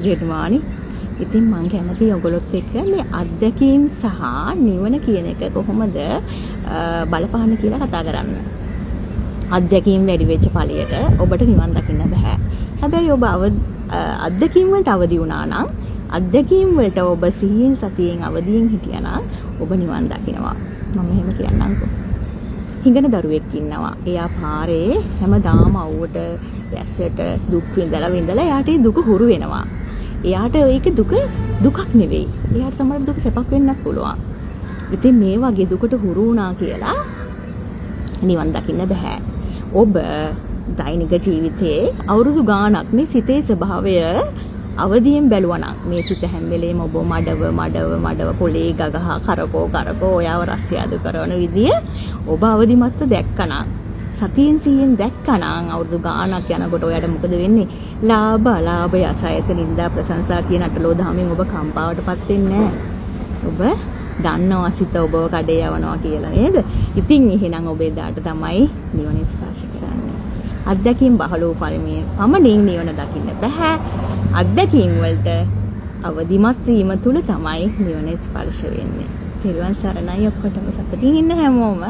ජෙඩ්මානි. ඉතින් මම කැමතියි ඔයගොල්ලොත් එක්ක මේ අත්දැකීම් සහ නිවන කියන එක කොහොමද බලපාන්න කියලා කතා කරන්න. අත්දැකීම් වැඩි වෙච්ච ඵලයට ඔබට නිවන් දකින්න බෑ. හැබැයි ඔබ අත්දැකීම් වලට අවදි වුණා නම් අත්දැකීම් වලට ඔබ සිහියෙන් සතියෙන් අවදියෙන් හිටියා නම් ඔබ නිවන් දකිනවා. මම එහෙම කියන්නම්කෝ. හිඟන දරුවෙක් ඉන්නවා. එයා පාරේ හැමදාම අවුවට වැස්සට දුක් විඳලා එයාට ඒ දුක හුරු වෙනවා. එයාට ඒක දුකක් නෙවෙයි. එයාට තමයි දුක සැපක් වෙන්නත් පුළුවන්. ඉතින් මේ වගේ දුකට හුරු වුණා කියලා නිවන් දකින්න බෑ. ඔබ දෛනික ජීවිතයේ අවුරුදු ගාණක් මේ සිතේ ස්වභාවය අවදියෙන් බැලුවා නම් මේ සිත හැම වෙලේම ඔබ මඩව පොලේ ගගහ කරකෝ ඔයාව රස්යාදු කරන විදිය ඔබ අවදිමත්ව දැක්කනම් සතියෙන් සිහියෙන් දැක්කනම් අවුරුදු ගාණක් යනකොට ඔයාට මොකද වෙන්නේ? ලාභ යසයස නින්දා ප්‍රශංසා කියන අටලෝ දහමෙන් ඔබ කම්පාවටපත් වෙන්නේ නැහැ. ඔබ දන්නවා සිත ඔබව කඩේ යවනවා කියලා නේද? ඉතින් එහෙනම් ඔබ එදාට තමයි නිවන ස්පර්ශ කරන්නේ. අත්දැකීම් බහල වූ පමණින් නිවන දකින්න බෑ. අත්දැකීම් වලට අවදිමත් වීම තුල තමයි නිවන ස්පර්ශ වෙන්නේ. තෙරුවන් සරණයි ඔක්කොටම සතුටින් ඉන්න හැමෝම.